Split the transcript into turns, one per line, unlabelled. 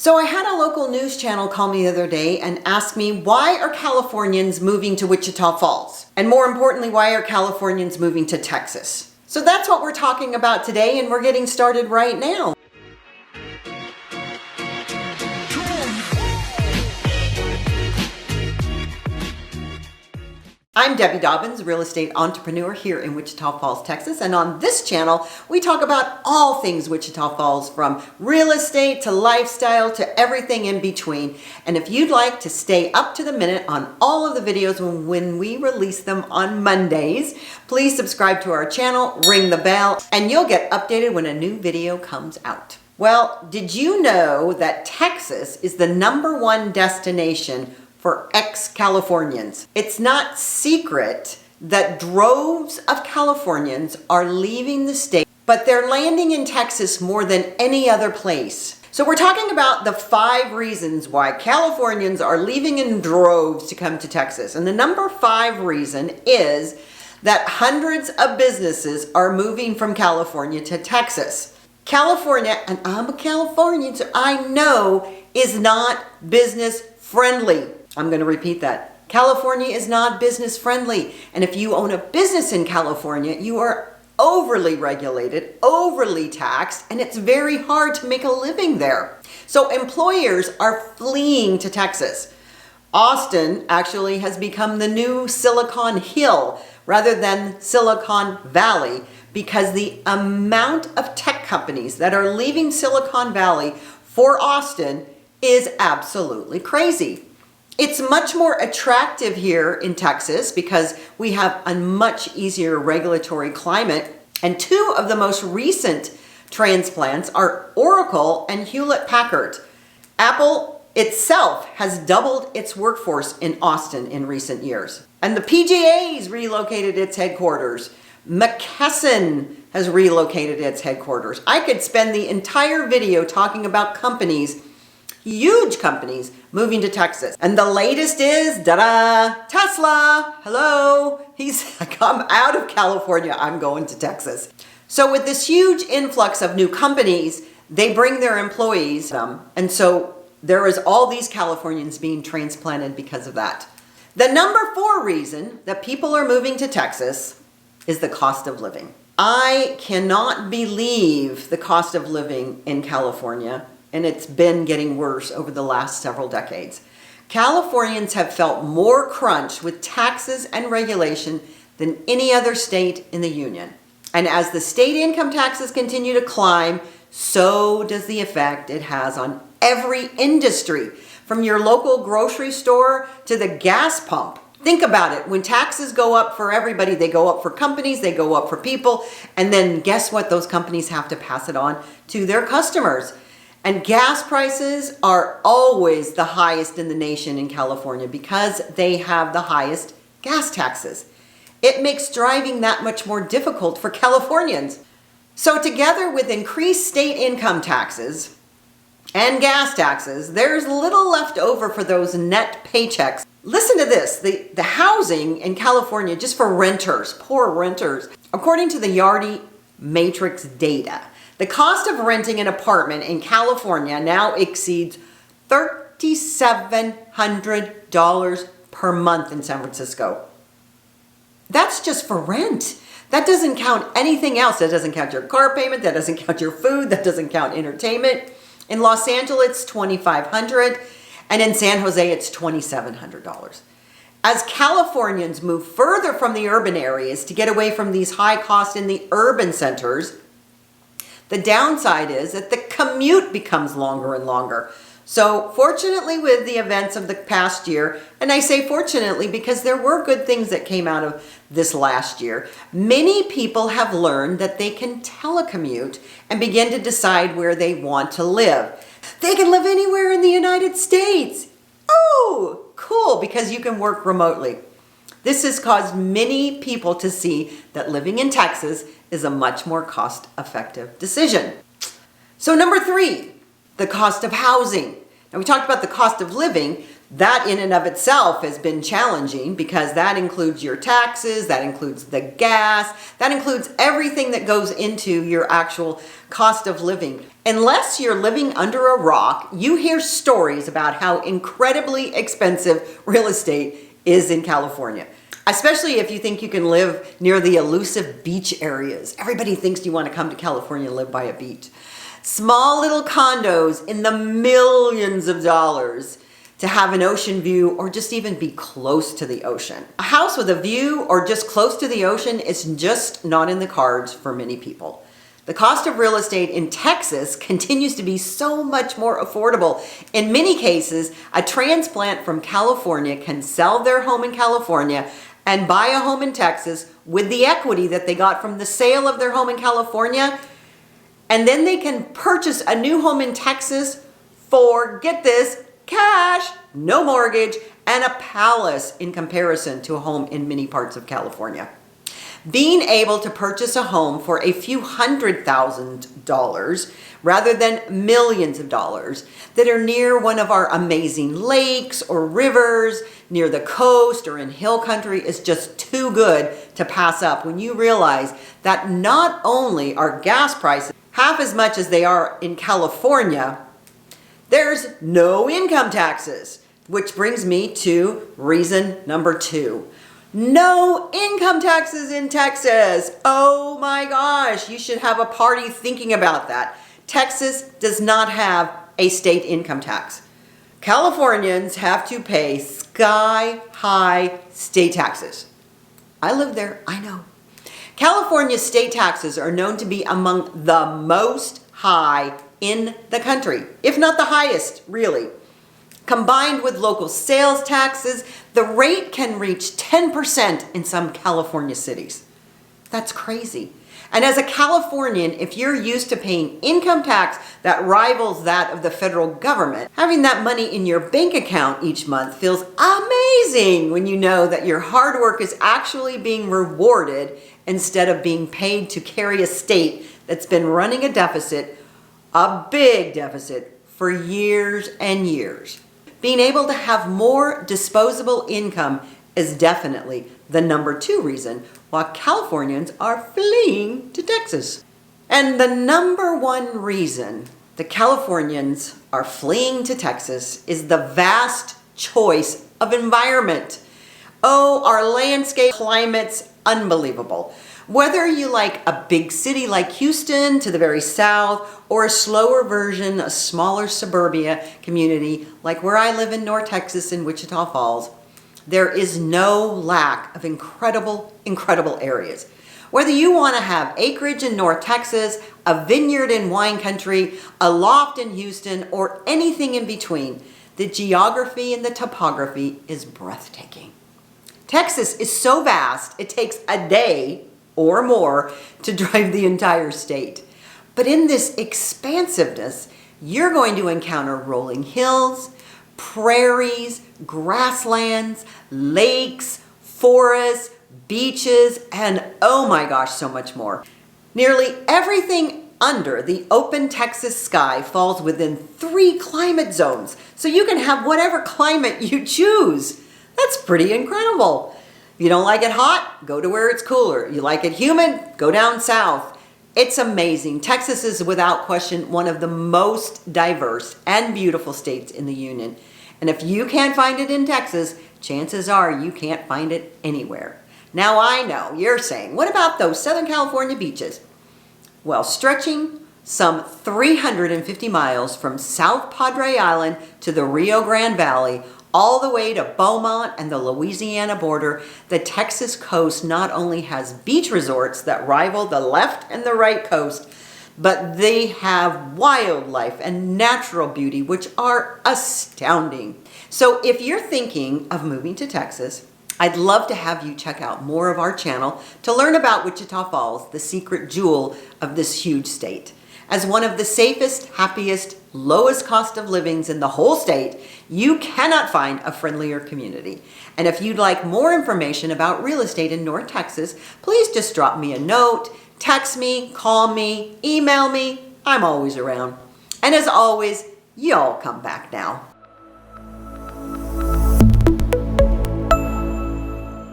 So I had a local news channel call me the other day and ask me, why are Californians moving to Wichita Falls? And more importantly, why are Californians moving to Texas? So that's what we're talking about today, and we're getting started right now. I'm Debbie Dobbins, real estate entrepreneur here in Wichita Falls, Texas. And on this channel, we talk about all things Wichita Falls, from real estate to lifestyle to everything in between. And if you'd like to stay up to the minute on all of the videos when we release them on Mondays, please subscribe to our channel, ring the bell, and you'll get updated when a new video comes out. Well, did you know that Texas is the #1 destination for ex-Californians? It's not secret that droves of Californians are leaving the state, but they're landing in Texas more than any other place. So we're talking about the 5 reasons why Californians are leaving in droves to come to Texas. And the number 5 reason is that hundreds of businesses are moving from California to Texas. California, and I'm a Californian, so I know, is not business friendly. I'm going to repeat that. California is not business friendly. And if you own a business in California, you are overly regulated, overly taxed, and it's very hard to make a living there. So employers are fleeing to Texas. Austin actually has become the new Silicon Hill rather than Silicon Valley, because the amount of tech companies that are leaving Silicon Valley for Austin is absolutely crazy. It's much more attractive here in Texas because we have a much easier regulatory climate. And 2 of the most recent transplants are Oracle and Hewlett-Packard. Apple itself has doubled its workforce in Austin in recent years. And the PGA's relocated its headquarters. McKesson has relocated its headquarters. I could spend the entire video talking about companies, huge companies, moving to Texas. And the latest is, Tesla. Hello. He's come out of California. I'm going to Texas. So with this huge influx of new companies, they bring their employees. And so there is all these Californians being transplanted because of that. The number 4 reason that people are moving to Texas is the cost of living. I cannot believe the cost of living in California, and it's been getting worse over the last several decades. Californians have felt more crunch with taxes and regulation than any other state in the union. And as the state income taxes continue to climb, so does the effect it has on every industry, from your local grocery store to the gas pump. Think about it. When taxes go up for everybody, they go up for companies, they go up for people, and then guess what? Those companies have to pass it on to their customers. And gas prices are always the highest in the nation in California because they have the highest gas taxes. It makes driving that much more difficult for Californians. So together with increased state income taxes and gas taxes, there's little left over for those net paychecks. Listen to this, the housing in California, just for renters, poor renters, according to the Yardi Matrix data, the cost of renting an apartment in California now exceeds $3,700 per month in San Francisco. That's just for rent. That doesn't count anything else. That doesn't count your car payment. That doesn't count your food. That doesn't count entertainment. In Los Angeles, it's $2,500. And in San Jose, it's $2,700. As Californians move further from the urban areas to get away from these high costs in the urban centers, the downside is that the commute becomes longer and longer. So fortunately, with the events of the past year, and I say fortunately because there were good things that came out of this last year, many people have learned that they can telecommute and begin to decide where they want to live. They can live anywhere in the United States. Oh, cool, because you can work remotely. This has caused many people to see that living in Texas is a much more cost-effective decision. So number 3, the cost of housing. Now we talked about the cost of living. That in and of itself has been challenging because that includes your taxes, that includes the gas, that includes everything that goes into your actual cost of living. Unless you're living under a rock, you hear stories about how incredibly expensive real estate is in California. Especially if you think you can live near the elusive beach areas. Everybody thinks you want to come to California and live by a beach. Small little condos in the millions of dollars to have an ocean view or just even be close to the ocean. A house with a view or just close to the ocean is just not in the cards for many people. The cost of real estate in Texas continues to be so much more affordable. In many cases, a transplant from California can sell their home in California and buy a home in Texas with the equity that they got from the sale of their home in California. And then they can purchase a new home in Texas for, get this, cash, no mortgage, and a palace in comparison to a home in many parts of California. Being able to purchase a home for a few $100,000 rather than millions of dollars that are near one of our amazing lakes or rivers, near the coast or in hill country is just too good to pass up when you realize that not only are gas prices half as much as they are in California, there's no income taxes, which brings me to reason number 2. No income taxes in Texas. Oh my gosh, you should have a party thinking about that. Texas does not have a state income tax. Californians have to pay sky-high state taxes. I live there, I know. California's state taxes are known to be among the most high in the country, if not the highest, really. Combined with local sales taxes, the rate can reach 10% in some California cities. That's crazy. And as a Californian, if you're used to paying income tax that rivals that of the federal government, having that money in your bank account each month feels amazing when you know that your hard work is actually being rewarded instead of being paid to carry a state that's been running a deficit, a big deficit, for years and years. Being able to have more disposable income is definitely the number 2 reason why Californians are fleeing to Texas. And the number 1 reason the Californians are fleeing to Texas is the vast choice of environment. Oh, our landscape climate's unbelievable. Whether you like a big city like Houston to the very south or a slower version, a smaller suburbia community like where I live in North Texas in Wichita Falls, there is no lack of incredible areas. Whether you want to have acreage in North Texas, a vineyard in wine country, a loft in Houston, or anything in between, the geography and the topography is breathtaking. Texas is so vast, it takes a day or more to drive the entire state. But in this expansiveness, you're going to encounter rolling hills, prairies, grasslands, lakes, forests, beaches, and oh my gosh, so much more. Nearly everything under the open Texas sky falls within 3 climate zones, so you can have whatever climate you choose. That's pretty incredible. If you don't like it hot, go to where it's cooler. You like it humid, go down south. It's amazing. Texas is without question one of the most diverse and beautiful states in the Union. And if you can't find it in Texas, chances are you can't find it anywhere. Now I know, you're saying, what about those Southern California beaches? Well, stretching some 350 miles from South Padre Island to the Rio Grande Valley, all the way to Beaumont and the Louisiana border, the Texas coast not only has beach resorts that rival the left and the right coast, but they have wildlife and natural beauty which are astounding. So if you're thinking of moving to Texas, I'd love to have you check out more of our channel to learn about Wichita Falls, the secret jewel of this huge state. As one of the safest, happiest, lowest cost of livings in the whole state, you cannot find a friendlier community. And if you'd like more information about real estate in North Texas, please just drop me a note, text me, call me, email me. I'm always around. And as always, y'all come back now.